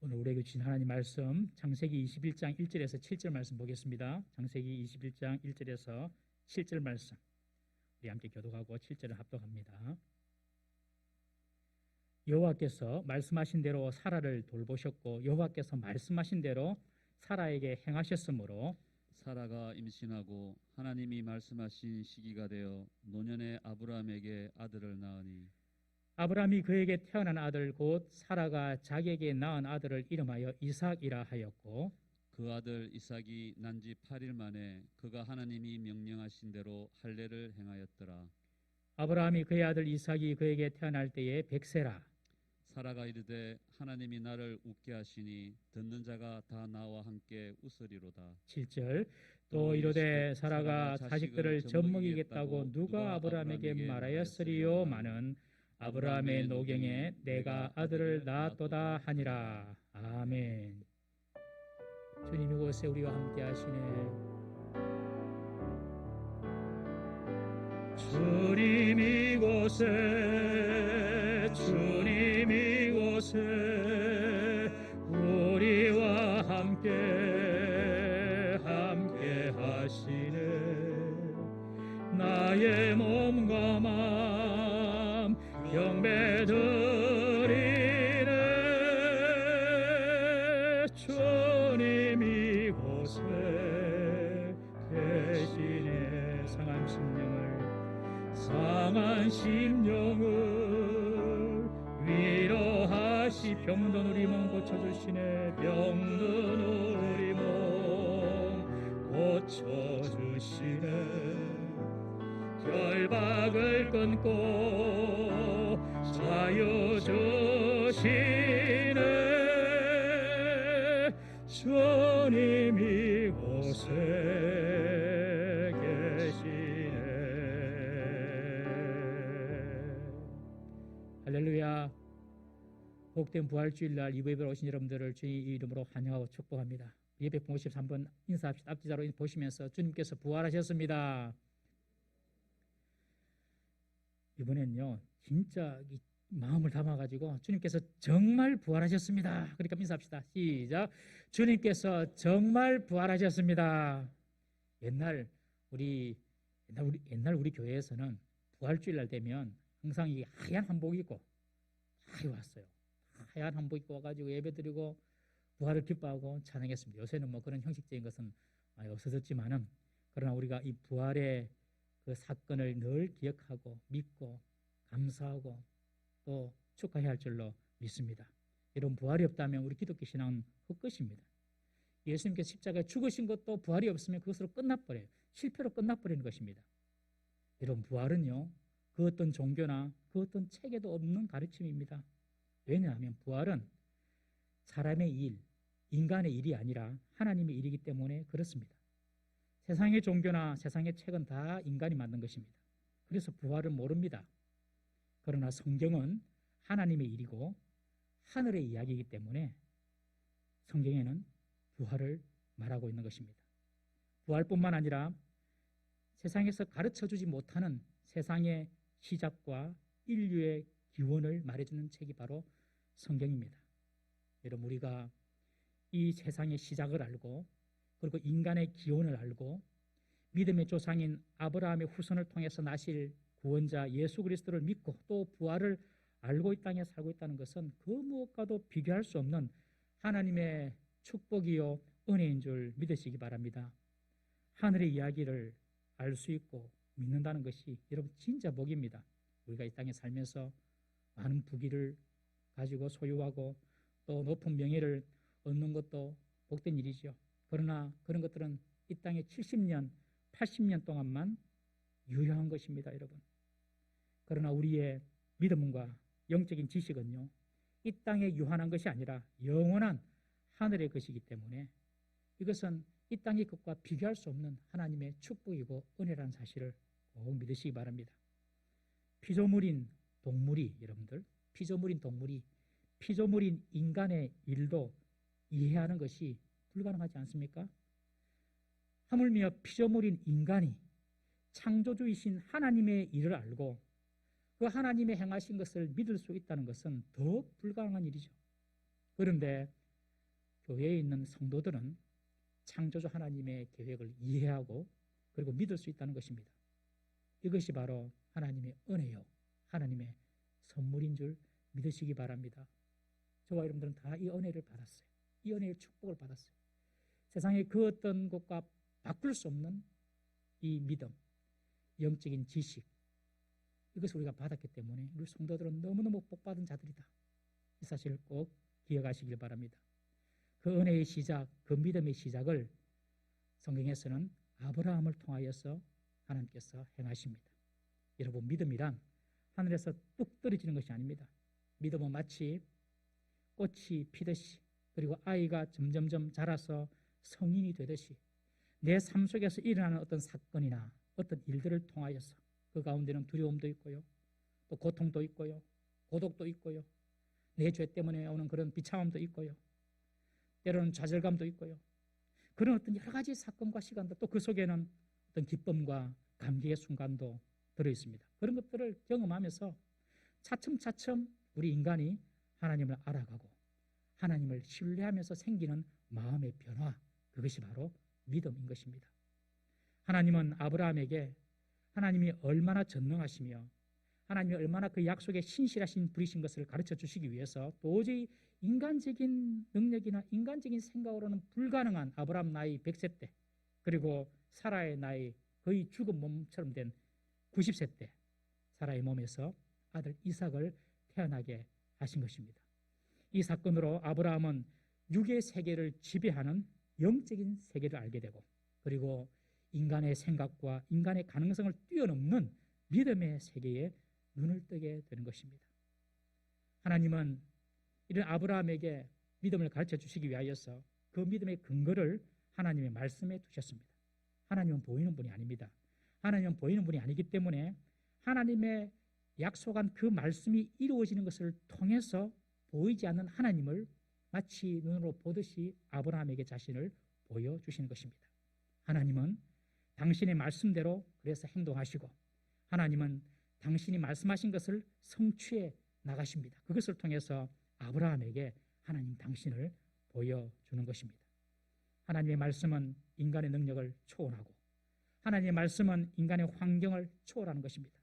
오늘 우리에게 주신 하나님 말씀 창세기 21장 1절에서 7절 말씀 보겠습니다. 창세기 21장 1절에서 7절 말씀 우리 함께 교독하고 7절을 합독합니다. 여호와께서 말씀하신 대로 사라를 돌보셨고 여호와께서 말씀하신 대로 사라에게 행하셨으므로 사라가 임신하고 하나님이 말씀하신 시기가 되어 노년의 아브라함에게 아들을 낳으니 아브라함이 그에게 태어난 아들 곧 사라가 자기에게 낳은 아들을 이름하여 이삭이라 하였고 그 아들 이삭이 난 지 8일 만에 그가 하나님이 명령하신 대로 할례를 행하였더라. 아브라함이 그의 아들 이삭이 그에게 태어날 때에 100세라. 사라가 이르되 하나님이 나를 웃게 하시니 듣는 자가 다 나와 함께 웃으리로다. 7절 또 이르되 사라가 자식들을 젖먹이겠다고 누가 아브라함에게 말하였으리요 마는 아브라함의 노경에 내가 아들을 낳았도다 하니라. 아멘. 주님 이곳에 우리와 함께 하시네. 주님 이곳에 우리와 함께 하시네. 나의 몸과 마음 경배드리네. 주님 이곳에 계시네. 상한 심령을 위로하시 병든 우리 몸 고쳐주시네. 병든 우리 몸 고쳐주시네. 결박을 끊고 자유 주시네. 주님 이곳에 계시네. 할렐루야. 복된 부활주일날 이브에 오신 여러분들을 주의 이름으로 환영하고 축복합니다. 예배 53번 인사합시다. 앞뒤자로 보시면서 주님께서 부활하셨습니다. 이번엔요 진짜 이 마음을 담아가지고 주님께서 정말 부활하셨습니다. 그러니까 인사합시다. 시작. 주님께서 정말 부활하셨습니다. 옛날 우리 교회에서는 부활주일날 되면 항상 이 하얀 한복 입고 다 왔어요. 하얀 한복 입고 와가지고 예배드리고 부활을 기뻐하고 찬양했습니다. 요새는 뭐 그런 형식적인 것은 많이 없어졌지만은 그러나 우리가 이 부활의 그 사건을 늘 기억하고 믿고 감사하고 또 축하해야 할 줄로 믿습니다. 이런 부활이 없다면 우리 기독교 신앙은 헛것입니다. 예수님께서 십자가에 죽으신 것도 부활이 없으면 그것으로 끝나버려요. 실패로 끝나버리는 것입니다. 이런 부활은요 그 어떤 종교나 그 어떤 책에도 없는 가르침입니다. 왜냐하면 부활은 사람의 일, 인간의 일이 아니라 하나님의 일이기 때문에 그렇습니다. 세상의 종교나 세상의 책은 다 인간이 만든 것입니다. 그래서 부활은 모릅니다. 그러나 성경은 하나님의 일이고 하늘의 이야기이기 때문에 성경에는 부활을 말하고 있는 것입니다. 부활뿐만 아니라 세상에서 가르쳐주지 못하는 세상의 시작과 인류의 기원을 말해주는 책이 바로 성경입니다. 여러분 우리가 이 세상의 시작을 알고 그리고 인간의 기원을 알고 믿음의 조상인 아브라함의 후손을 통해서 나실 구원자 예수 그리스도를 믿고 또 부활을 알고 이 땅에 살고 있다는 것은 그 무엇과도 비교할 수 없는 하나님의 축복이요 은혜인 줄 믿으시기 바랍니다. 하늘의 이야기를 알 수 있고 믿는다는 것이 여러분 진짜 복입니다. 우리가 이 땅에 살면서 많은 부귀를 가지고 소유하고 또 높은 명예를 얻는 것도 복된 일이죠. 그러나 그런 것들은 이 땅에 70년, 80년 동안만 유효한 것입니다, 여러분. 그러나 우리의 믿음과 영적인 지식은요, 이 땅에 유한한 것이 아니라 영원한 하늘의 것이기 때문에 이것은 이 땅의 것과 비교할 수 없는 하나님의 축복이고 은혜라는 사실을 꼭 믿으시기 바랍니다. 피조물인 동물이 여러분들, 피조물인 인간의 일도 이해하는 것이 불가능하지 않습니까? 하물며 피조물인 인간이 창조주이신 하나님의 일을 알고 그 하나님의 행하신 것을 믿을 수 있다는 것은 더 불가능한 일이죠. 그런데 교회에 있는 성도들은 창조주 하나님의 계획을 이해하고 그리고 믿을 수 있다는 것입니다. 이것이 바로 하나님의 은혜요, 하나님의 선물인 줄 믿으시기 바랍니다. 저와 여러분들은 다 이 은혜를 받았어요. 이 은혜의 축복을 받았어요. 세상의 그 어떤 것과 바꿀 수 없는 이 믿음, 영적인 지식, 이것을 우리가 받았기 때문에 우리 성도들은 너무너무 복받은 자들이다. 이 사실을 꼭 기억하시길 바랍니다. 그 은혜의 시작, 그 믿음의 시작을 성경에서는 아브라함을 통하여서 하나님께서 행하십니다. 여러분, 믿음이란 하늘에서 뚝 떨어지는 것이 아닙니다. 믿음은 마치 꽃이 피듯이, 그리고 아이가 점점점 자라서 성인이 되듯이 내 삶 속에서 일어나는 어떤 사건이나 어떤 일들을 통하여서 그 가운데는 두려움도 있고요, 또 고통도 있고요, 고독도 있고요, 내 죄 때문에 오는 그런 비참함도 있고요, 때로는 좌절감도 있고요, 그런 어떤 여러 가지 사건과 시간도, 또 그 속에는 어떤 기쁨과 감격의 순간도 들어있습니다. 그런 것들을 경험하면서 차츰차츰 우리 인간이 하나님을 알아가고 하나님을 신뢰하면서 생기는 마음의 변화, 그것이 바로 믿음인 것입니다. 하나님은 아브라함에게 하나님이 얼마나 전능하시며 하나님이 얼마나 그 약속에 신실하신 분이신 것을 가르쳐 주시기 위해서 도저히 인간적인 능력이나 인간적인 생각으로는 불가능한 아브라함 나이 100세 때, 그리고 사라의 나이 거의 죽은 몸처럼 된 90세 때 사라의 몸에서 아들 이삭을 태어나게 하신 것입니다. 이 사건으로 아브라함은 육의 세계를 지배하는 영적인 세계를 알게 되고, 그리고 인간의 생각과 인간의 가능성을 뛰어넘는 믿음의 세계에 눈을 뜨게 되는 것입니다. 하나님은 이런 아브라함에게 믿음을 가르쳐 주시기 위하여서 그 믿음의 근거를 하나님의 말씀에 두셨습니다. 하나님은 보이는 분이 아닙니다. 하나님은 보이는 분이 아니기 때문에 하나님의 약속한 그 말씀이 이루어지는 것을 통해서 보이지 않는 하나님을 마치 눈으로 보듯이 아브라함에게 자신을 보여주시는 것입니다. 하나님은 당신의 말씀대로 그래서 행동하시고, 하나님은 당신이 말씀하신 것을 성취해 나가십니다. 그것을 통해서 아브라함에게 하나님 당신을 보여주는 것입니다. 하나님의 말씀은 인간의 능력을 초월하고, 하나님의 말씀은 인간의 환경을 초월하는 것입니다.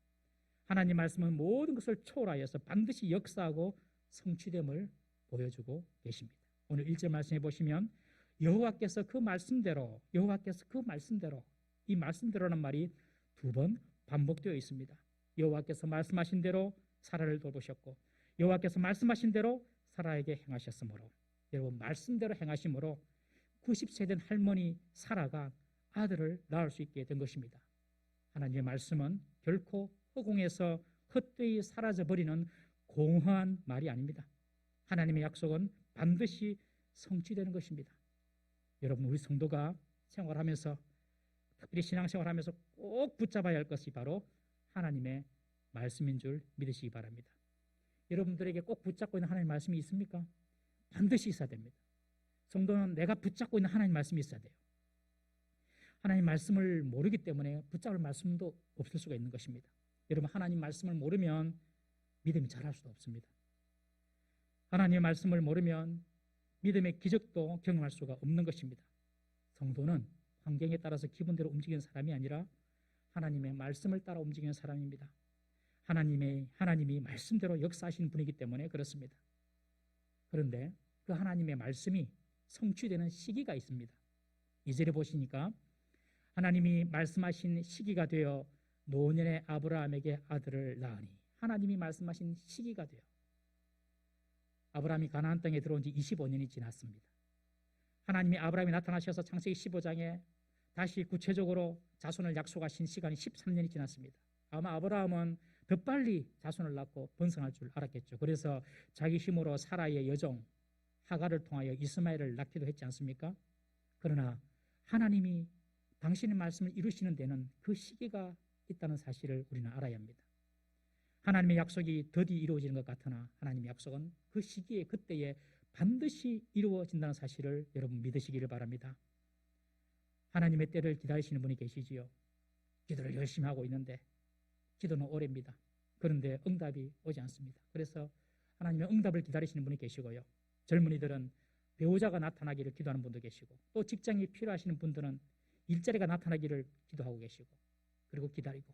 하나님의 말씀은 모든 것을 초월하여서 반드시 역사하고 성취됨을 보여주고 계십니다. 오늘 1절 말씀해 보시면 여호와께서 그 말씀대로, 이 말씀대로라는 말이 2번 반복되어 있습니다. 여호와께서 말씀하신 대로 사라를 돌보셨고, 여호와께서 말씀하신 대로 사라에게 행하셨으므로, 여러분, 말씀대로 행하심으로 90세 된 할머니 사라가 아들을 낳을 수 있게 된 것입니다. 하나님의 말씀은 결코 허공에서 헛되이 사라져버리는 공허한 말이 아닙니다. 하나님의 약속은 반드시 성취되는 것입니다. 여러분, 우리 성도가 생활하면서, 특별히 신앙생활하면서 꼭 붙잡아야 할 것이 바로 하나님의 말씀인 줄 믿으시기 바랍니다. 여러분들에게 꼭 붙잡고 있는 하나님의 말씀이 있습니까? 반드시 있어야 됩니다. 성도는 내가 붙잡고 있는 하나님의 말씀이 있어야 돼요. 하나님 말씀을 모르기 때문에 붙잡을 말씀도 없을 수가 있는 것입니다. 여러분, 하나님 말씀을 모르면 믿음이 자랄 수도 없습니다. 하나님의 말씀을 모르면 믿음의 기적도 경험할 수가 없는 것입니다. 성도는 환경에 따라서 기분대로 움직이는 사람이 아니라 하나님의 말씀을 따라 움직이는 사람입니다. 하나님이 말씀대로 역사하시는 분이기 때문에 그렇습니다. 그런데 그 하나님의 말씀이 성취되는 시기가 있습니다. 2절에 보시니까 하나님이 말씀하신 시기가 되어 노년의 아브라함에게 아들을 낳으니, 하나님이 말씀하신 시기가 되어 아브라함이 가나안 땅에 들어온 지 25년이 지났습니다. 하나님이 아브라함이 나타나셔서 창세기 15장에 다시 구체적으로 자손을 약속하신 시간이 13년이 지났습니다. 아마 아브라함은 더 빨리 자손을 낳고 번성할 줄 알았겠죠. 그래서 자기 힘으로 사라의 여종 하갈을 통하여 이스마엘을 낳기도 했지 않습니까? 그러나 하나님이 당신의 말씀을 이루시는 데는 그 시기가 있다는 사실을 우리는 알아야 합니다. 하나님의 약속이 더디 이루어지는 것 같으나 하나님의 약속은 그 시기에, 그때에 반드시 이루어진다는 사실을 여러분 믿으시기를 바랍니다. 하나님의 때를 기다리시는 분이 계시지요. 기도를 열심히 하고 있는데 기도는 오래입니다. 그런데 응답이 오지 않습니다. 그래서 하나님의 응답을 기다리시는 분이 계시고요. 젊은이들은 배우자가 나타나기를 기도하는 분도 계시고, 또 직장이 필요하시는 분들은 일자리가 나타나기를 기도하고 계시고, 그리고 기다리고,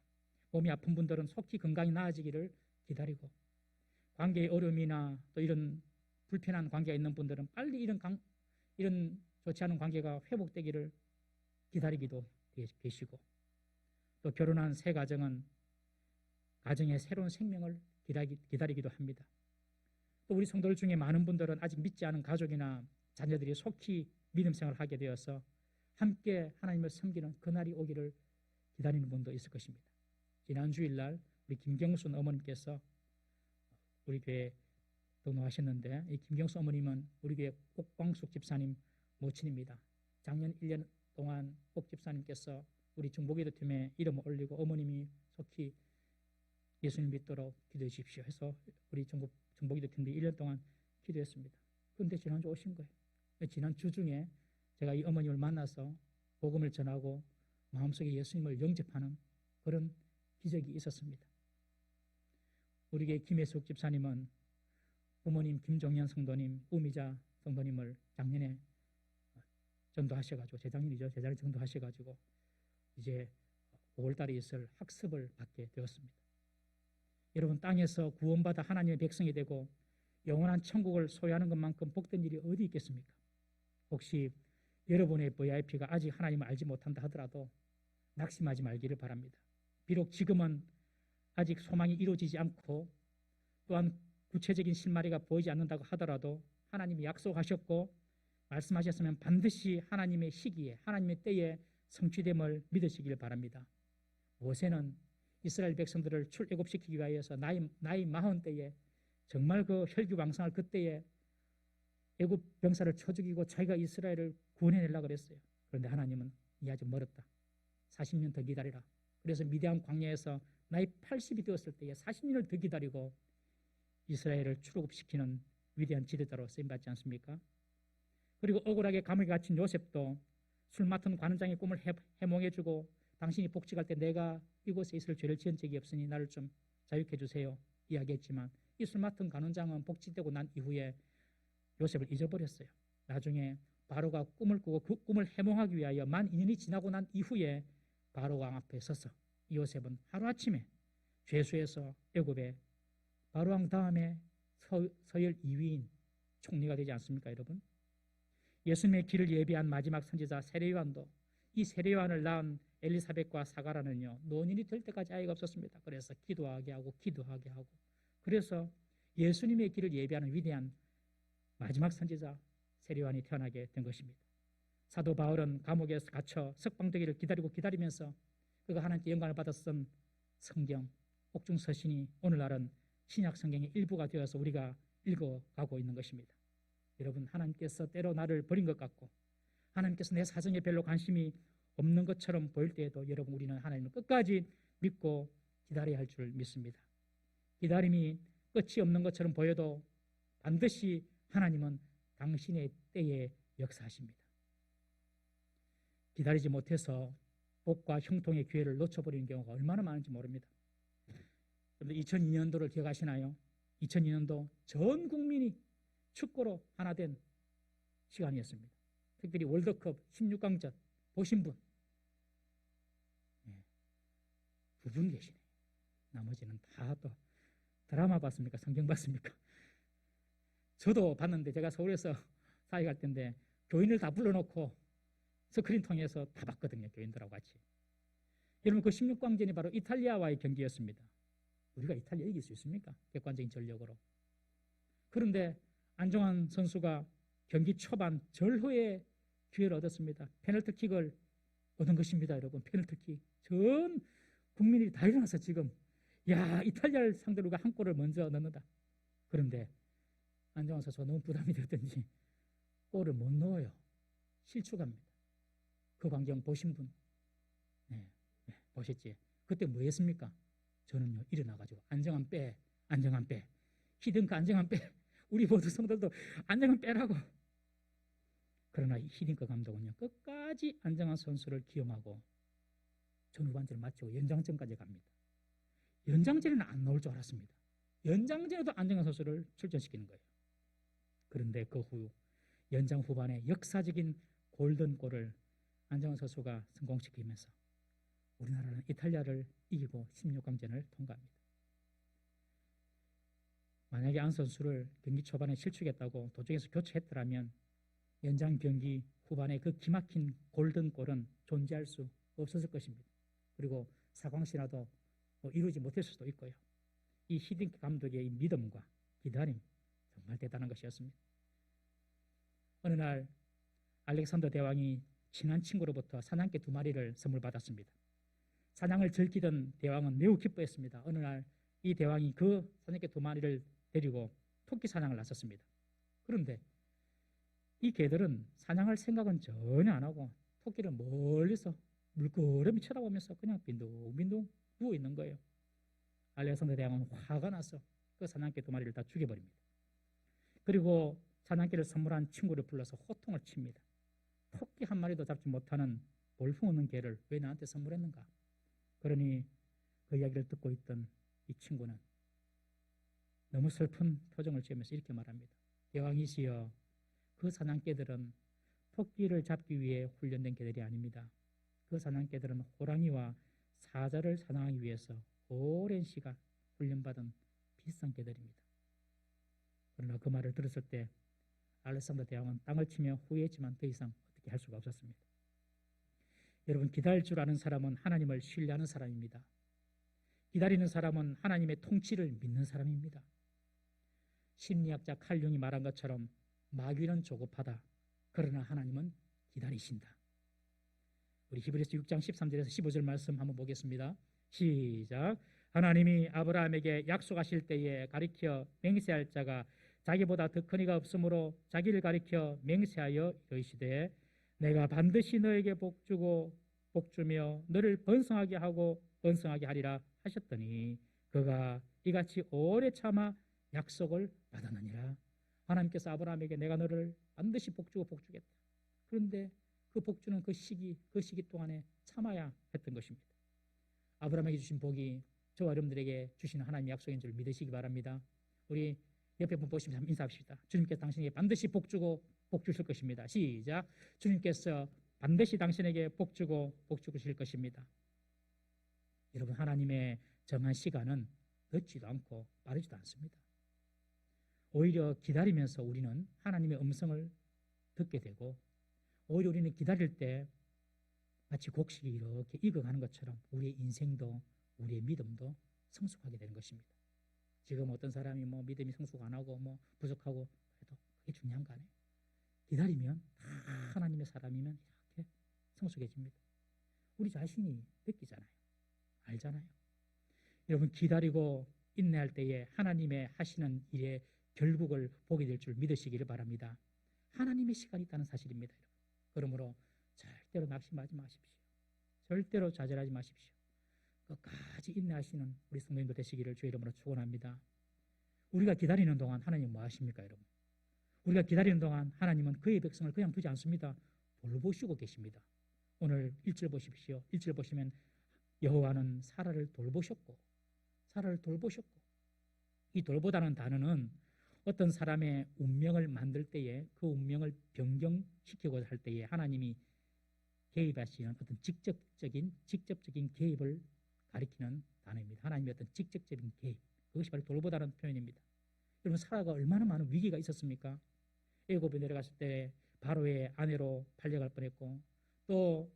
몸이 아픈 분들은 속히 건강이 나아지기를 기다리고, 관계의 어려움이나 또 이런 불편한 관계가 있는 분들은 빨리 이런 좋지 않은 관계가 회복되기를 기다리기도 계시고, 또 결혼한 새 가정은 가정의 새로운 생명을 기다리기도 합니다. 또 우리 성도들 중에 많은 분들은 아직 믿지 않은 가족이나 자녀들이 속히 믿음 생활을 하게 되어서 함께 하나님을 섬기는 그날이 오기를 기다리는 분도 있을 것입니다. 지난 주일날 우리 김경순 어머님께서 우리 교회에 등록하셨는데, 이 김경순 어머님은 우리 교회 옥광숙 집사님 모친입니다. 작년 1년 동안 옥 집사님께서 우리 중보기도팀에 이름을 올리고 어머님이 속히 예수님 믿도록 기도해 주십시오 해서 우리 중보기도팀들이 1년 동안 기도했습니다. 그런데 지난주 오신 거예요. 지난 주 중에 제가 이 어머님을 만나서 복음을 전하고 마음속에 예수님을 영접하는 그런 기적이 있었습니다. 우리 교회 김혜숙 집사님은 부모님 김종현 성도님, 우미자 성도님을 작년에 전도하셔가지고, 재작년에 전도하셔가지고 이제 5월달에 있을 학습을 받게 되었습니다. 여러분, 땅에서 구원받아 하나님의 백성이 되고 영원한 천국을 소유하는 것만큼 복된 일이 어디 있겠습니까? 혹시 여러분의 VIP가 아직 하나님을 알지 못한다 하더라도 낙심하지 말기를 바랍니다. 비록 지금은 아직 소망이 이루어지지 않고 또한 구체적인 실마리가 보이지 않는다고 하더라도 하나님이 약속하셨고 말씀하셨으면 반드시 하나님의 시기에, 하나님의 때에 성취됨을 믿으시길 바랍니다. 모세는 이스라엘 백성들을 출애굽시키기 위하여서 나이 40대에 정말 그 혈기왕성할 그때에 애굽 병사를 쳐 죽이고 자기가 이스라엘을 구원해내려고 그랬어요. 그런데 하나님은 이 아직 멀었다. 40년 더 기다리라. 그래서 미디안 광야에서 나이 80이 되었을 때에 40년을 더 기다리고 이스라엘을 출애굽시키는 위대한 지도자로 쓰임받지 않습니까? 그리고 억울하게 감옥에 갇힌 요셉도 술 맡은 관원장의 꿈을 해몽해주고 당신이 복직할 때 내가 이곳에 있을 죄를 지은 적이 없으니 나를 좀 자유케 해주세요 이야기했지만, 이 술 맡은 관원장은 복직되고 난 이후에 요셉을 잊어버렸어요. 나중에 바로가 꿈을 꾸고 그 꿈을 해몽하기 위하여 만 2년이 지나고 난 이후에 바로 왕 앞에 서서 요셉은 하루아침에 죄수에서 애굽에 바로 왕 다음에 서열 2위인 총리가 되지 않습니까, 여러분? 예수님의 길을 예비한 마지막 선지자 세례요한도 이 세례요한을 낳은 엘리사벳과 사가라는요, 노년이 될 때까지 아이가 없었습니다. 그래서 기도하게 하고 그래서 예수님의 길을 예비하는 위대한 마지막 선지자 세례요한이 태어나게 된 것입니다. 사도 바울은 감옥에서 갇혀 석방되기를 기다리면서 그가 하나님께 영광을 받았던 성경 옥중서신이 오늘날은 신약 성경의 일부가 되어서 우리가 읽어가고 있는 것입니다. 여러분, 하나님께서 때로 나를 버린 것 같고 하나님께서 내 사정에 별로 관심이 없는 것처럼 보일 때에도 여러분, 우리는 하나님을 끝까지 믿고 기다려야 할 줄 믿습니다. 기다림이 끝이 없는 것처럼 보여도 반드시 하나님은 당신의 때에 역사하십니다. 기다리지 못해서 복과 형통의 기회를 놓쳐버리는 경우가 얼마나 많은지 모릅니다. 2002년도를 기억하시나요? 2002년도 전 국민이 축구로 하나 된 시간이었습니다. 특별히 월드컵 16강전 보신 분, 두 분 계시네요. 나머지는 다 또 드라마 봤습니까? 성경 봤습니까? 저도 봤는데, 제가 서울에서 사회 갈 때인데 교인을 다 불러놓고 스크린 통해서 다 봤거든요. 교인들하고 같이. 여러분, 그 16강전이 바로 이탈리아와의 경기였습니다. 우리가 이탈리아 이길 수 있습니까? 객관적인 전력으로. 그런데 안정환 선수가 경기 초반 절호의 기회를 얻었습니다. 페널티킥을 얻은 것입니다. 여러분, 페널티킥. 전 국민이 다 일어나서 지금 이탈리아를 상대로 한 골을 먼저 넣는다. 그런데 안정환 선수가 너무 부담이 되었던지 골을 못 넣어요. 실축합니다. 그 광경 보신 분? 보셨지? 그때 뭐 했습니까? 저는요, 일어나가지고 안정환 빼, 히딩크 안정환 빼, 우리 모두 성도들도 안정환 빼라고. 그러나 히딩크 감독은요, 끝까지 안정환 선수를 기용하고 전후반전을 마치고 연장전까지 갑니다. 연장전에는 안 나올 줄 알았습니다. 연장전에도 안정환 선수를 출전시키는 거예요. 그런데 그 후 연장 후반에 역사적인 골든골을 안정환 선수가 성공시키면서 우리나라는 이탈리아를 이기고 16강전을 통과합니다. 만약에 안 선수를 경기 초반에 실축했다고 도중에서 교체했더라면 연장 경기 후반에 그 기막힌 골든골은 존재할 수 없었을 것입니다. 그리고 4강 신화도 이루지 못했을 수도 있고요. 이 히딩크 감독의 이 믿음과 기다림 정말 대단한 것이었습니다. 어느 날 알렉산더 대왕이 친한 친구로부터 사냥개 2마리를 선물 받았습니다. 사냥을 즐기던 대왕은 매우 기뻐했습니다. 어느 날 이 대왕이 그 사냥개 2마리를 데리고 토끼 사냥을 나섰습니다. 그런데 이 개들은 사냥할 생각은 전혀 안 하고 토끼를 멀리서 물끄러미 쳐다보면서 그냥 빈둥빈둥 누워 있는 거예요. 알렉산더 대왕은 화가 나서 그 사냥개 2마리를 다 죽여버립니다. 그리고 사냥개를 선물한 친구를 불러서 호통을 칩니다. 토끼 한 마리도 잡지 못하는 볼품없는 개를 왜 나한테 선물했는가? 그러니 그 이야기를 듣고 있던 이 친구는 너무 슬픈 표정을 지으면서 이렇게 말합니다. 대왕이시여, 그 사냥개들은 토끼를 잡기 위해 훈련된 개들이 아닙니다. 그 사냥개들은 호랑이와 사자를 사냥하기 위해서 오랜 시간 훈련받은 비싼 개들입니다. 그러나 그 말을 들었을 때 알렉산더 대왕은 땅을 치며 후회했지만 더 이상 어떻게 할 수가 없었습니다. 여러분, 기다릴 줄 아는 사람은 하나님을 신뢰하는 사람입니다. 기다리는 사람은 하나님의 통치를 믿는 사람입니다. 심리학자 칼 융이 말한 것처럼 마귀는 조급하다. 그러나 하나님은 기다리신다. 우리 히브리서 6장 13절에서 15절 말씀 한번 보겠습니다. 시작. 하나님이 아브라함에게 약속하실 때에 가리켜 맹세할 자가 자기보다 더 큰 이가 없으므로 자기를 가리켜 맹세하여 이르시되 내가 반드시 너에게 복주며 너를 번성하게 하고 번성하게 하리라 하셨더니 그가 이같이 오래 참아 약속을 받았느니라. 하나님께서 아브라함에게 내가 너를 반드시 복주겠다. 그런데 그 복주는 그 시기 동안에 참아야 했던 것입니다. 아브라함에게 주신 복이 저와 여러분들에게 주시는 하나님의 약속인 줄 믿으시기 바랍니다. 우리 옆에 분 보시면서 인사합시다. 주님께서 당신에게 반드시 복주고 복주실 것입니다. 시작. 주님께서 반드시 당신에게 복주고 복주실 것입니다. 여러분, 하나님의 정한 시간은 늦지도 않고 빠르지도 않습니다. 오히려 기다리면서 우리는 하나님의 음성을 듣게 되고 오히려 우리는 기다릴 때 마치 곡식이 이렇게 익어가는 것처럼 우리의 인생도 우리의 믿음도 성숙하게 되는 것입니다. 지금 어떤 사람이 믿음이 성숙 안 하고 부족하고 그래도 그게 중요한 거 아니에요. 기다리면 다 하나님의 사람이면 이렇게 성숙해집니다. 우리 자신이 느끼잖아요. 알잖아요. 여러분, 기다리고 인내할 때에 하나님의 하시는 일의 결국을 보게 될 줄 믿으시기를 바랍니다. 하나님의 시간이 있다는 사실입니다. 그러므로 절대로 낙심하지 마십시오. 절대로 좌절하지 마십시오. 끝까지 인내하시는 우리 성도님들 되시기를 주의 이름으로 축원합니다. 우리가 기다리는 동안 하나님 뭐 하십니까, 여러분? 우리가 기다리는 동안 하나님은 그의 백성을 그냥 두지 않습니다. 돌보시고 계십니다. 오늘 1절 보십시오. 1절 보시면 여호와는 사라를 돌보셨고 이 돌보다는 단어는 어떤 사람의 운명을 만들 때에 그 운명을 변경시키고자 할 때에 하나님이 개입하시는 어떤 직접적인 개입을 가리키는 단어입니다. 하나님의 어떤 직접적인 개입, 그것이 바로 돌보다는 표현입니다. 여러분, 사라가 얼마나 많은 위기가 있었습니까? 애굽에 내려갔을 때 바로의 아내로 팔려갈 뻔했고 또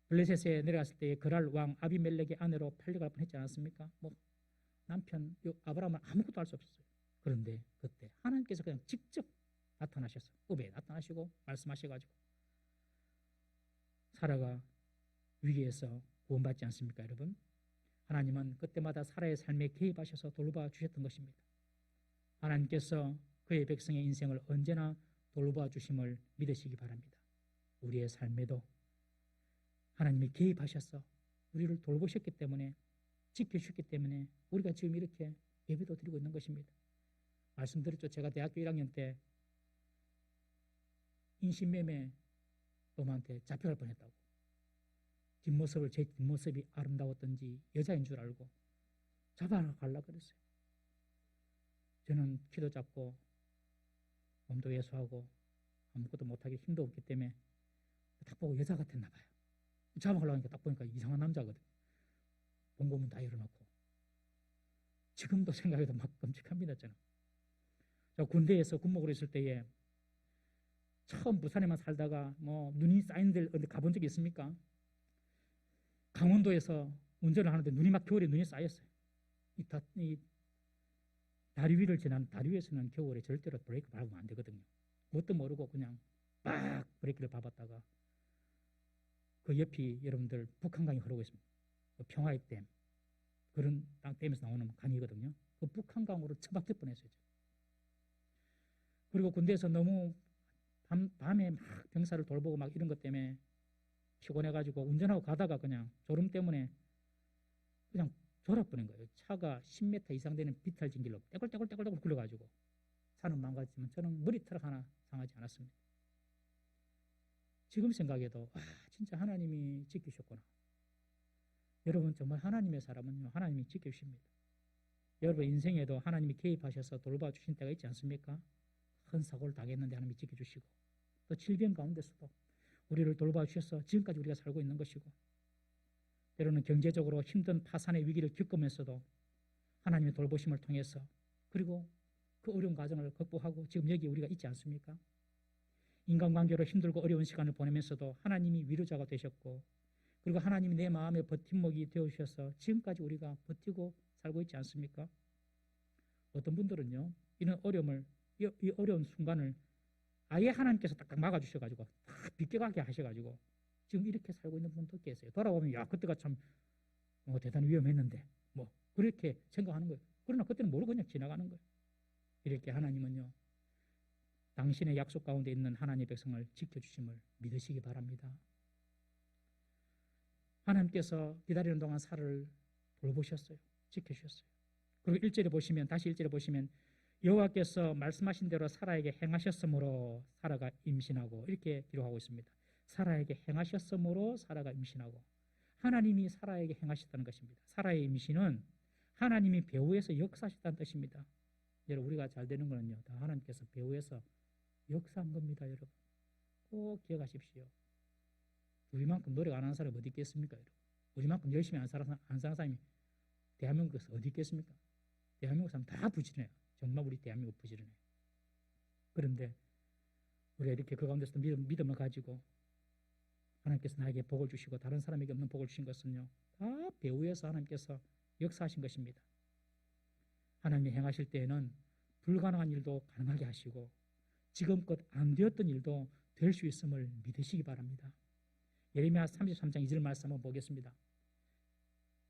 블레셋에 내려갔을 때 그랄 왕 아비멜렉의 아내로 팔려갈 뻔했지 않았습니까? 남편 아브라함은 아무것도 할 수 없었어요. 그런데 그때 하나님께서 그냥 직접 나타나셔서 읍에 나타나시고 말씀하셔가지고 사라가 위기에서 구원받지 않습니까, 여러분? 하나님은 그때마다 사라의 삶에 개입하셔서 돌봐 주셨던 것입니다. 하나님께서 그의 백성의 인생을 언제나 돌봐 주심을 믿으시기 바랍니다. 우리의 삶에도 하나님이 개입하셔서 우리를 돌보셨기 때문에, 지켜주셨기 때문에 우리가 지금 이렇게 예배도 드리고 있는 것입니다. 말씀드렸죠. 제가 대학교 1학년 때 인신매매 놈한테 잡혀갈 뻔했다고. 제 뒷모습이 아름다웠던지 여자인 줄 알고 잡아가려고 그랬어요. 저는 키도 작고 몸도 왜소하고 아무것도 못하기 힘도 없기 때문에 딱 보고 여자 같았나 봐요. 잡아가려고 하니까 딱 보니까 이상한 남자거든. 봉고문 다 열어놓고. 지금도 생각해도 막 끔찍합니다. 저는. 저 군대에서 군목으로 있을 때에 처음 부산에만 살다가 뭐 눈이 쌓인 데 어디 가본 적이 있습니까? 강원도에서 운전을 하는데 눈이 막 겨울에 눈이 쌓였어요. 이 다리 위를 지나는 다리 위에서는 겨울에 절대로 브레이크 밟으면 안 되거든요. 뭣도 모르고 그냥 빡 브레이크를 밟았다가 그 옆이 여러분들 북한강이 흐르고 있습니다. 그 평화의 댐 그런 댐에서 나오는 강이거든요. 그 북한강으로 처박힐 뻔했어요. 그리고 군대에서 너무 밤에 막 병사를 돌보고 막 이런 것 때문에 피곤해가지고 운전하고 가다가 그냥 졸음 때문에 그냥 졸아버린 거예요. 차가 10m 이상 되는 비탈진 길로 떼굴떼굴떼굴떼굴 굴러가지고 차는 망가졌지만 저는 머리털 하나 상하지 않았습니다. 지금 생각해도 진짜 하나님이 지키셨구나. 여러분 정말 하나님의 사람은요 하나님이 지켜주십니다. 여러분 인생에도 하나님이 개입하셔서 돌봐주신 때가 있지 않습니까? 큰 사고를 당했는데 하나님이 지켜주시고 또 질병 가운데서도 우리를 돌봐주셔서 지금까지 우리가 살고 있는 것이고 때로는 경제적으로 힘든 파산의 위기를 겪으면서도 하나님의 돌보심을 통해서 그리고 그 어려운 과정을 극복하고 지금 여기 우리가 있지 않습니까? 인간관계로 힘들고 어려운 시간을 보내면서도 하나님이 위로자가 되셨고 그리고 하나님이 내 마음의 버팀목이 되어주셔서 지금까지 우리가 버티고 살고 있지 않습니까? 어떤 분들은요 이런 어려움을 이 어려운 순간을 아예 하나님께서 딱딱 막아주셔가지고 다 비껴가게 하셔가지고 지금 이렇게 살고 있는 분도 계세요. 돌아보면 야 그때가 참 대단히 위험했는데 뭐 그렇게 생각하는 거예요. 그러나 그때는 모르고 그냥 지나가는 거예요. 이렇게 하나님은요 당신의 약속 가운데 있는 하나님의 백성을 지켜주심을 믿으시기 바랍니다. 하나님께서 기다리는 동안 사라를 돌보셨어요. 지켜주셨어요. 그리고 1절에 보시면 다시 1절에 보시면 여호와께서 말씀하신 대로 사라에게 행하셨으므로 사라가 임신하고 이렇게 기록하고 있습니다. 사라에게 행하셨으므로 사라가 임신하고 하나님이 사라에게 행하셨다는 것입니다. 사라의 임신은 하나님이 배후에서 역사하셨다는 뜻입니다. 여러분 우리가 잘 되는 거는요 다 하나님께서 배후에서 역사한 겁니다. 여러분 꼭 기억하십시오. 우리만큼 노력 안 하는 사람이 어디 있겠습니까? 여러분? 우리만큼 열심히 안 사는 사람이 대한민국에서 어디 있겠습니까? 대한민국 사람 다 부지런해요. 정말 우리 대한민국 부지런해요. 그런데 우리가 이렇게 그 가운데서 믿음을 가지고 하나님께서 나에게 복을 주시고 다른 사람에게 없는 복을 주신 것은요 다 배후에서 하나님께서 역사하신 것입니다. 하나님이 행하실 때에는 불가능한 일도 가능하게 하시고 지금껏 안 되었던 일도 될 수 있음을 믿으시기 바랍니다. 예레미야 33장 2절 말씀 한번 보겠습니다.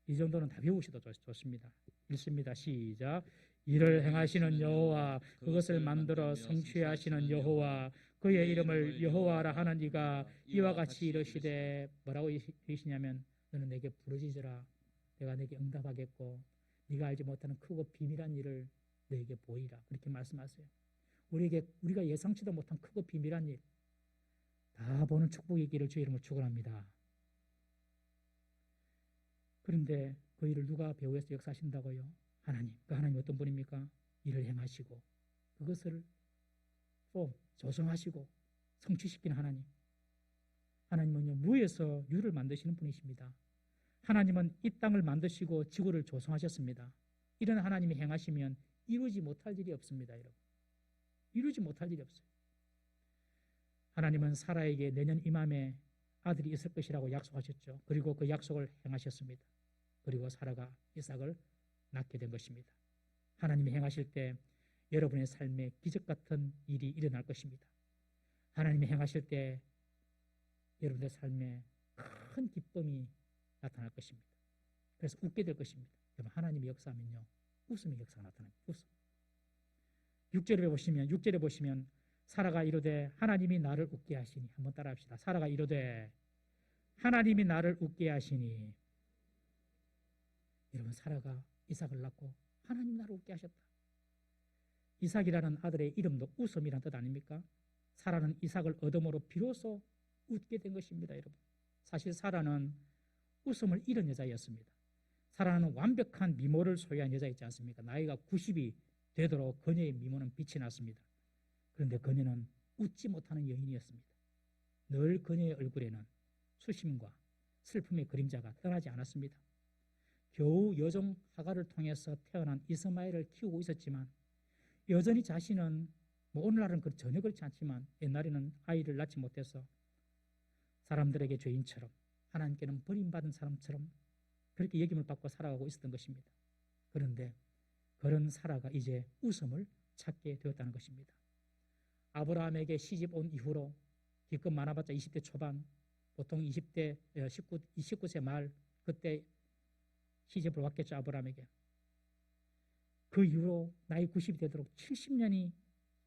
이 정도는 다 배우셔도 좋습니다. 읽습니다. 시작. 이를 행하시는 여호와 그것을 만들어 성취하시는 여호와 그의 이름을 여호와라 하는 이가 이와 같이 이르시되 뭐라고 이르시냐면 너는 내게 부르짖으라 내가 내게 응답하겠고 네가 알지 못하는 크고 비밀한 일을 너에게 보이라 그렇게 말씀하세요. 우리가 예상치도 못한 크고 비밀한 일 다 보는 축복이 있기를 주의 이름으로 축원합니다. 그런데 그 일을 누가 배후에서 역사하신다고요? 하나님. 그 하나님 어떤 분입니까? 일을 행하시고 그것을 또 조성하시고 성취시키는 하나님. 하나님은요 무에서 유를 만드시는 분이십니다. 하나님은 이 땅을 만드시고 지구를 조성하셨습니다. 이런 하나님이 행하시면 이루지 못할 일이 없습니다. 여러분. 이루지 못할 일이 없어요. 하나님은 사라에게 내년 이맘에 아들이 있을 것이라고 약속하셨죠. 그리고 그 약속을 행하셨습니다. 그리고 사라가 이삭을 낳게 된 것입니다. 하나님이 행하실 때 여러분의 삶에 기적 같은 일이 일어날 것입니다. 하나님이 행하실 때 여러분의 삶에 큰 기쁨이 나타날 것입니다. 그래서 웃게 될 것입니다. 여러분 하나님이 역사하면요 웃음의 역사가 나타납니다. 웃음. 6절에 보시면 사라가 이르되 하나님이 나를 웃게 하시니 한번 따라합시다. 사라가 이르되 하나님이 나를 웃게 하시니 여러분 사라가 이삭을 낳고 하나님 나를 웃게 하셨다. 이삭이라는 아들의 이름도 웃음이란 뜻 아닙니까? 사라는 이삭을 얻음으로 비로소 웃게 된 것입니다. 여러분 사실 사라는 웃음을 잃은 여자였습니다. 사라는 완벽한 미모를 소유한 여자였지 않습니까? 나이가 90이 되도록 그녀의 미모는 빛이 났습니다. 그런데 그녀는 웃지 못하는 여인이었습니다. 늘 그녀의 얼굴에는 수심과 슬픔의 그림자가 떠나지 않았습니다. 겨우 여종 하가를 통해서 태어난 이스마엘을 키우고 있었지만 여전히 자신은 오늘날은 전혀 그렇지 않지만 옛날에는 아이를 낳지 못해서 사람들에게 죄인처럼 하나님께는 버림받은 사람처럼 그렇게 여김을 받고 살아가고 있었던 것입니다. 그런데 그런 사라가 이제 웃음을 찾게 되었다는 것입니다. 아브라함에게 시집 온 이후로 기껏 많아봤자 20대 초반, 보통 19세 말 그때 시집을 왔겠죠. 아브라함에게. 그 이후로 나이 90이 되도록 70년이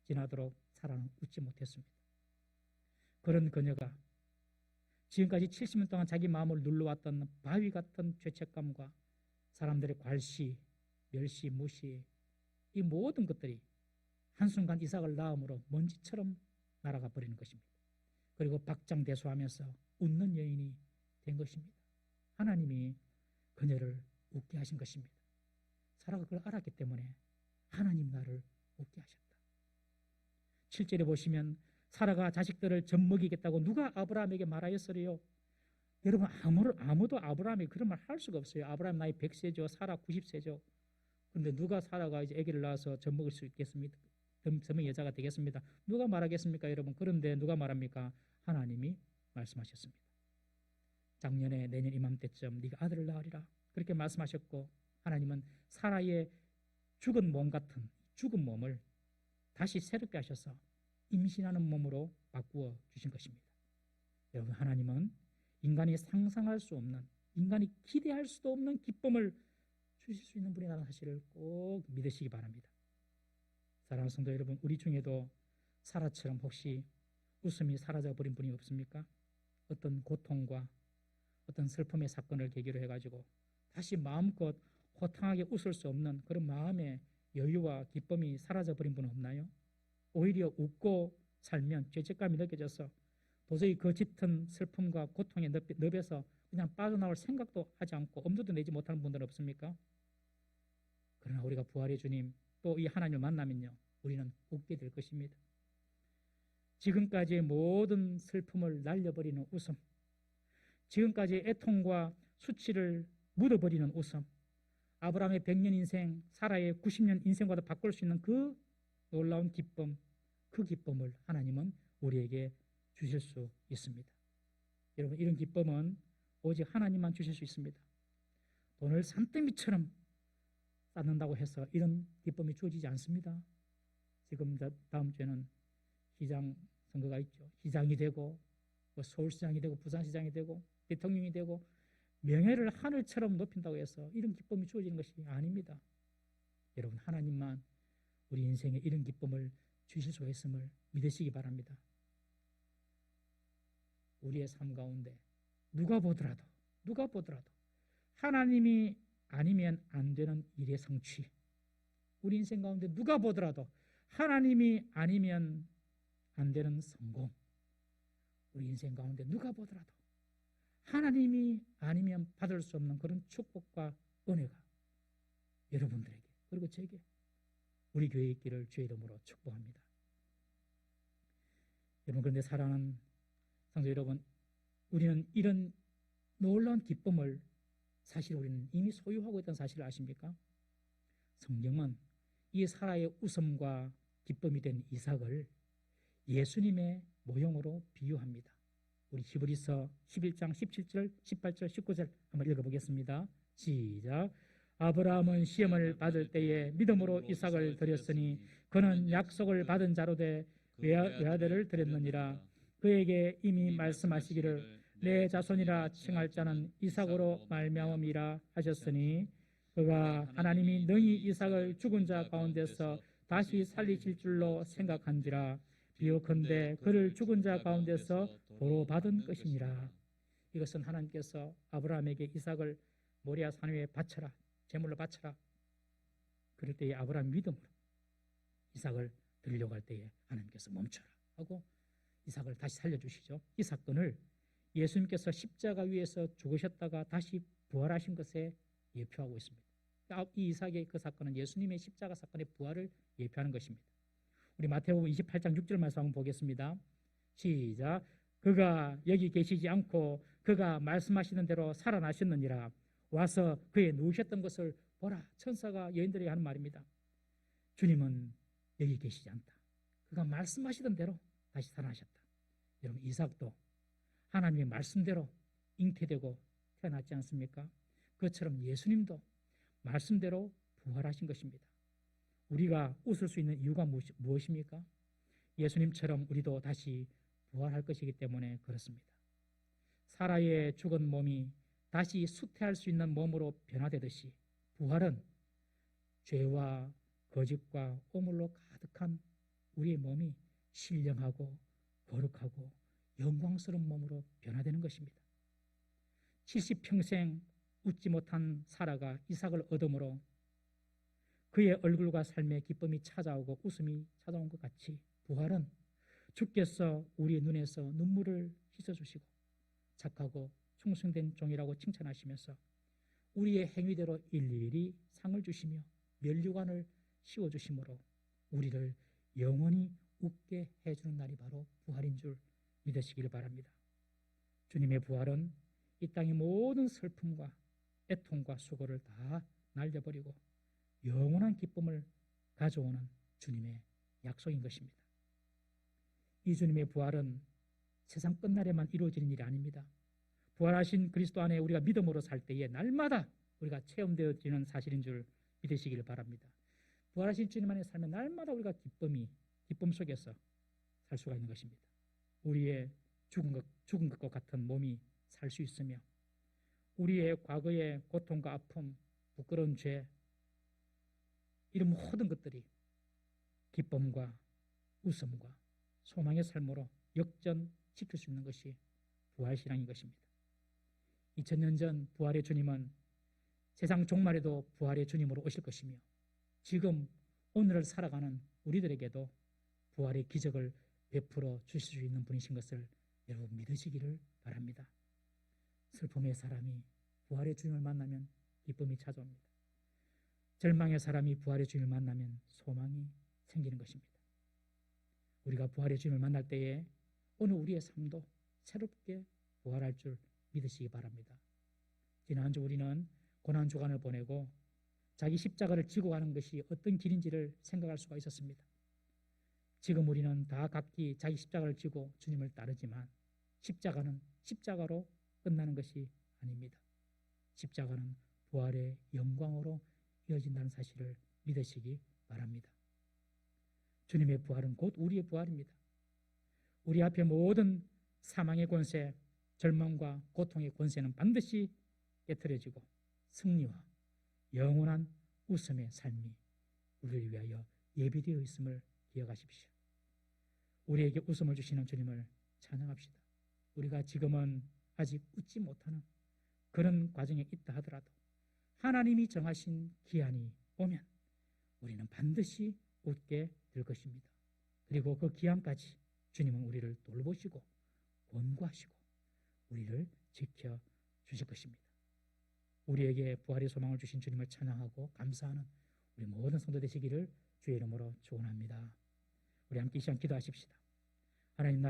지나도록 사라는 웃지 못했습니다. 그런 그녀가 지금까지 70년 동안 자기 마음을 눌러왔던 바위 같은 죄책감과 사람들의 괄시, 멸시, 무시, 이 모든 것들이 한순간 이삭을 낳음으로 먼지처럼 날아가 버리는 것입니다. 그리고 박장대소하면서 웃는 여인이 된 것입니다. 하나님이 그녀를 웃게 하신 것입니다. 사라가 그걸 알았기 때문에 하나님 나를 웃게 하셨다. 7절에 보시면 사라가 자식들을 젖먹이겠다고 누가 아브라함에게 말하였으리요? 여러분 아무도 아브라함이 그런 말 할 수가 없어요. 아브라함 나이 100세죠. 사라 90세죠. 그런데 누가 사라가 이제 아기를 낳아서 젖먹을 수 있겠습니까? 젊은 여자가 되겠습니다. 누가 말하겠습니까, 여러분? 그런데 누가 말합니까? 하나님이 말씀하셨습니다. 작년에 내년 이맘때쯤 네가 아들을 낳으리라 그렇게 말씀하셨고 하나님은 사라의 죽은 몸 같은 죽은 몸을 다시 새롭게 하셔서 임신하는 몸으로 바꾸어 주신 것입니다. 여러분 하나님은 인간이 상상할 수 없는 인간이 기대할 수도 없는 기쁨을 주실 수 있는 분이라는 사실을 꼭 믿으시기 바랍니다. 사랑하는 성도 여러분, 우리 중에도 사라처럼 혹시 웃음이 사라져버린 분이 없습니까? 어떤 고통과 어떤 슬픔의 사건을 계기로 해가지고 다시 마음껏 호탕하게 웃을 수 없는 그런 마음의 여유와 기쁨이 사라져버린 분은 없나요? 오히려 웃고 살면 죄책감이 느껴져서 도저히 그 짙은 슬픔과 고통의 늪에서 그냥 빠져나올 생각도 하지 않고 엄두도 내지 못하는 분들은 없습니까? 그러나 우리가 부활의 주님 또 이 하나님을 만나면요 우리는 웃게 될 것입니다. 지금까지의 모든 슬픔을 날려버리는 웃음, 지금까지의 애통과 수치를 묻어버리는 웃음, 아브라함의 100년 인생, 사라의 90년 인생과도 바꿀 수 있는 그 놀라운 기쁨, 그 기쁨을 하나님은 우리에게 주실 수 있습니다. 여러분 이런 기쁨은 오직 하나님만 주실 수 있습니다. 돈을 산더미처럼 쌓는다고 해서 이런 기쁨이 주어지지 않습니다. 지금 다음 주에는 시장 선거가 있죠. 시장이 되고 서울시장이 되고 부산시장이 되고 대통령이 되고 명예를 하늘처럼 높인다고 해서 이런 기쁨이 주어지는 것이 아닙니다. 여러분 하나님만 우리 인생에 이런 기쁨을 주실 수가 있음을 믿으시기 바랍니다. 우리의 삶 가운데 누가 보더라도 하나님이 아니면 안 되는 일의 성취, 우리 인생 가운데 누가 보더라도 하나님이 아니면 안 되는 성공, 우리 인생 가운데 누가 보더라도 하나님이 아니면 받을 수 없는 그런 축복과 은혜가 여러분들에게 그리고 제게 우리 교회에 있기를 주의 이름으로 축복합니다. 여러분 그런데 사랑하는 성도 여러분, 우리는 이런 놀라운 기쁨을 사실 우리는 이미 소유하고 있다는 사실을 아십니까? 성경은 이 사라의 웃음과 기쁨이 된 이삭을 예수님의 모형으로 비유합니다. 우리 히브리서 11장 17절, 18절, 19절 한번 읽어보겠습니다. 시작. 아브라함은 시험을 받을 때에 믿음으로 이삭을 드렸으니 그는 약속을 받은 자로 돼 외아들을 드렸느니라. 그에게 이미 말씀하시기를 내 자손이라 칭할 자는 이삭으로 말미암음이라 하셨으니 그가 하나님이 능히 이삭을 죽은 자 가운데서 다시 살리실 줄로 생각한지라. 비오컨대 그를 죽은 자 가운데서 도로 받은 것이니라. 이것은 하나님께서 아브라함에게 이삭을 모리아 산 위에 바쳐라, 제물로 바쳐라. 그럴 때에 아브라함 믿음으로 이삭을 드리려고 할 때에 하나님께서 멈춰라 하고 이삭을 다시 살려주시죠. 이 사건을 예수님께서 십자가 위에서 죽으셨다가 다시 부활하신 것에 예표하고 있습니다. 이 이삭의 그 사건은 예수님의 십자가 사건의 부활을 예표하는 것입니다. 우리 마태복음 28장 6절 말씀 한번 보겠습니다. 시작. 그가 여기 계시지 않고 그가 말씀하시는 대로 살아나셨느니라. 와서 그의 누우셨던 것을 보라. 천사가 여인들에게 하는 말입니다. 주님은 여기 계시지 않다. 그가 말씀하시던 대로 다시 살아나셨다. 여러분, 이삭도 하나님의 말씀대로 잉태되고 태어났지 않습니까? 그것처럼 예수님도 말씀대로 부활하신 것입니다. 우리가 웃을 수 있는 이유가 무엇입니까? 예수님처럼 우리도 다시 부활할 것이기 때문에 그렇습니다. 사라의 죽은 몸이 다시 수태할 수 있는 몸으로 변화되듯이 부활은 죄와 거짓과 오물로 가득한 우리의 몸이 신령하고 거룩하고 영광스러운 몸으로 변화되는 것입니다. 70평생 웃지 못한 사라가 이삭을 얻음으로 그의 얼굴과 삶의 기쁨이 찾아오고 웃음이 찾아온 것 같이 부활은 주께서 우리의 눈에서 눈물을 씻어주시고 착하고 충성된 종이라고 칭찬하시면서 우리의 행위대로 일일이 상을 주시며 면류관을 씌워주심으로 우리를 영원히 웃게 해주는 날이 바로 부활인 줄 믿으시기를 바랍니다. 주님의 부활은 이 땅의 모든 슬픔과 애통과 수고를 다 날려버리고 영원한 기쁨을 가져오는 주님의 약속인 것입니다. 이 주님의 부활은 세상 끝날에만 이루어지는 일이 아닙니다. 부활하신 그리스도 안에 우리가 믿음으로 살 때에 날마다 우리가 체험되어지는 사실인 줄 믿으시기를 바랍니다. 부활하신 주님 안에 살면 날마다 우리가 기쁨 속에서 살 수가 있는 것입니다. 우리의 죽은 것과 같은 몸이 살 수 있으며 우리의 과거의 고통과 아픔, 부끄러운 죄, 이런 모든 것들이 기쁨과 웃음과 소망의 삶으로 역전시킬 수 있는 것이 부활신앙인 것입니다. 2000년 전 부활의 주님은 세상 종말에도 부활의 주님으로 오실 것이며 지금 오늘을 살아가는 우리들에게도 부활의 기적을 베풀어 주실 수 있는 분이신 것을 여러분 믿으시기를 바랍니다. 슬픔의 사람이 부활의 주님을 만나면 기쁨이 찾아옵니다. 절망의 사람이 부활의 주님을 만나면 소망이 생기는 것입니다. 우리가 부활의 주님을 만날 때에 오늘 우리의 삶도 새롭게 부활할 줄 믿으시기 바랍니다. 지난주 우리는 고난주간을 보내고 자기 십자가를 지고 가는 것이 어떤 길인지를 생각할 수가 있었습니다. 지금 우리는 다 각기 자기 십자가를 지고 주님을 따르지만 십자가는 십자가로 끝나는 것이 아닙니다. 십자가는 부활의 영광으로 이어진다는 사실을 믿으시기 바랍니다. 주님의 부활은 곧 우리의 부활입니다. 우리 앞에 모든 사망의 권세, 절망과 고통의 권세는 반드시 깨트려지고 승리와 영원한 웃음의 삶이 우리를 위하여 예비되어 있음을 기억하십시오. 우리에게 웃음을 주시는 주님을 찬양합시다. 우리가 지금은 아직 웃지 못하는 그런 과정에 있다 하더라도 하나님이 정하신 기한이 오면 우리는 반드시 웃게 될 것입니다. 그리고 그 기한까지 주님은 우리를 돌보시고 권고하시고 우리를 지켜주실 것입니다. 우리에게 부활의 소망을 주신 주님을 찬양하고 감사하는 우리 모든 성도 되시기를 주의 이름으로 축원합니다. 우리 함께 이 시간 기도하십시다. 하나님, 나